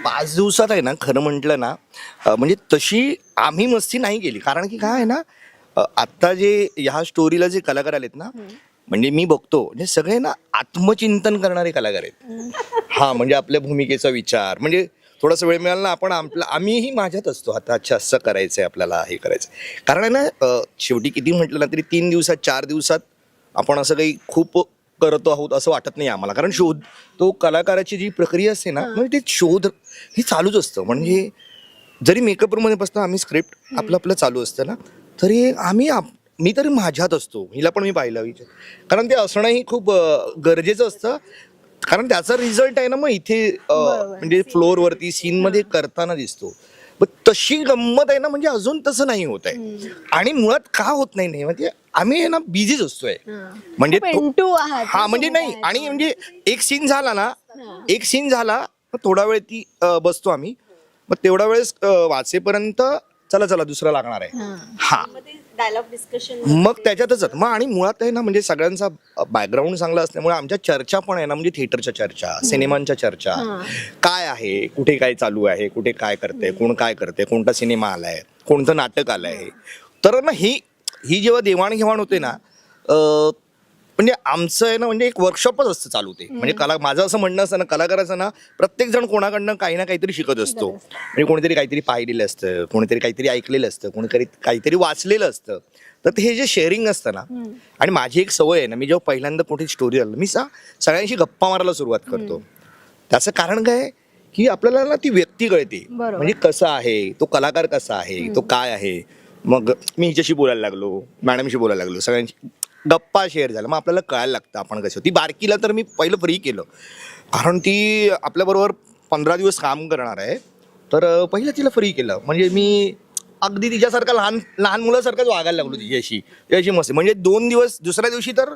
5 दिवसात आहे ना, खरं म्हटलं ना, म्हणजे तशी आम्ही मस्ती नाही केली. कारण की काय आहे ना, आत्ता जे ह्या स्टोरीला जे कलाकार आलेत ना, म्हणजे मी बघतो म्हणजे सगळे ना आत्मचिंतन करणारे कलाकार आहेत. हा, म्हणजे आपल्या भूमिकेचा विचार, म्हणजे थोडासा वेळ मिळाला ना, आपण आम्हीही माझ्यात असतो, आता अच्छा असं करायचंय आपल्याला, हे करायचंय. कारण आहे ना, शेवटी किती म्हटलं ना तरी 3 दिवसात 4 दिवसात आपण असं काही खूप करतो आहोत असं वाटत नाही आम्हाला. कारण शोध, तो कलाकाराची जी प्रक्रिया असते ना, म्हणजे ते शोध ही चालूच असतं. म्हणजे जरी मेकअप रूममध्ये बसतो आम्ही, स्क्रिप्ट आपलं आपलं चालू असतं ना, तरी मी तरी माझ्यात असतो. हिला पण मी पाहिलं विचार, कारण ते असणंही खूप गरजेचं असतं. कारण त्याचा रिझल्ट आहे ना मग इथे म्हणजे फ्लोअरवरती सीनमध्ये करताना दिसतो. पण तशी गंमत आहे ना, म्हणजे अजून तसं नाही होत आहे. आणि मुळात का होत नाही म्हणजे आम्ही आहे ना बिझीच असतोय. म्हणजे हा, म्हणजे नाही, आणि म्हणजे एक सीन झाला ना, एक सीन झाला मग थोडा वेळ ती बसतो आम्ही, मग तेवढा वेळेस वाचेपर्यंत चला चला दुसरा लागणार आहे. हा, डायलॉग डिस्कशन मग त्याच्यातच मग. आणि मुळात आहे ना, म्हणजे सगळ्यांचा बॅकग्राऊंड चांगला असल्यामुळे आमच्या चर्चा पण आहे ना, म्हणजे थिएटरच्या चर्चा, सिनेमांच्या चर्चा, काय आहे, कुठे काय चालू आहे, कुठे काय करते, कोण काय करते, कोणता सिनेमा आलाय, कोणतं नाटक आलंय. तर ना ही जेव्हा देवाणघेवाण होते ना, म्हणजे आमचं आहे ना, म्हणजे एक वर्कशॉपच असतं चालू ते. म्हणजे माझं असं म्हणणं असतं ना, कलाकाराचं ना, प्रत्येक जण कोणाकडनं काही ना काहीतरी शिकत असतो. म्हणजे कोणीतरी काहीतरी पाहिलेलं असतं, कोणीतरी काहीतरी ऐकलेलं असतं, कोणीतरी काहीतरी वाचलेलं असतं. तर हे जे शेअरिंग असतं ना, आणि माझी एक सवय आहे ना, मी जेव्हा पहिल्यांदा कुठे स्टोरी आलं, मी सगळ्यांशी गप्पा मारायला सुरुवात करतो. त्याचं कारण काय, की आपल्याला ना ती व्यक्ती कळते, म्हणजे कसं आहे तो कलाकार, कसा आहे तो, काय आहे. मग मी हिच्याशी बोलायला लागलो, मॅडमशी बोलायला लागलो, सगळ्यांशी गप्पा शेअर झाला, मग आपल्याला कळायला लागतं आपण कसं. ती बारकीला तर मी पहिलं फ्री केलं, कारण ती आपल्याबरोबर 15 दिवस काम करणार आहे. तर पहिलं तिला फ्री केलं, म्हणजे मी अगदी तिच्यासारखा लहान लहान मुलासारखंच वागायला लागलो तिच्याशी मस्त. म्हणजे 2 दिवस, दुसऱ्या दिवशी तर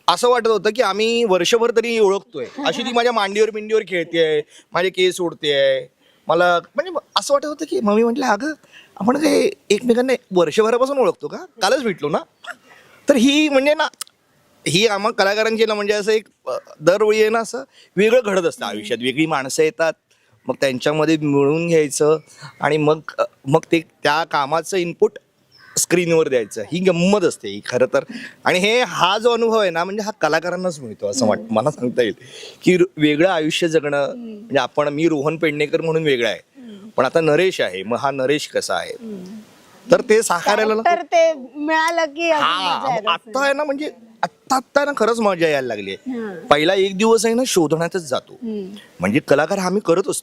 असं वाटत होतं की आम्ही वर्षभर तरी ओळखतोय. अशी ती माझ्या मांडीवर खेळतेय, माझे केस ओढतेय. मला म्हणजे असं वाटत होतं की मम्मी म्हटलं, अगं आपण काय एकमेकांना वर्षभरापासून ओळखतो का, कालच भेटलो ना. तर ही म्हणजे ना, ही आम्हा कलाकारांची ना, म्हणजे असं एक दरवेळी आहे ना, असं वेगळं घडत असतं आयुष्यात. वेगळी माणसं येतात, मग त्यांच्यामध्ये मिळून घ्यायचं, आणि मग ते त्या कामाचं इनपुट स्क्रीनवर द्यायचं. ही गंमत असते ही खरं तर. आणि हा जो अनुभव आहे ना, म्हणजे हा कलाकारांनाच मिळतो असं मला सांगता येईल, की वेगळं आयुष्य जगणं. म्हणजे मी रोहन पेडणेकर म्हणून वेगळा आहे, पण आता नरेश आहे, मग हा नरेश कसा आहे, तर ते साकारायला तर ते मिळालं की आता आहे ना, म्हणजे आत्ता ना खरंच मजा यायला लागली आहे. पहिला एक दिवस आहे ना शोधण्यातच जातो. म्हणजे कलाकार आम्ही करत असतो.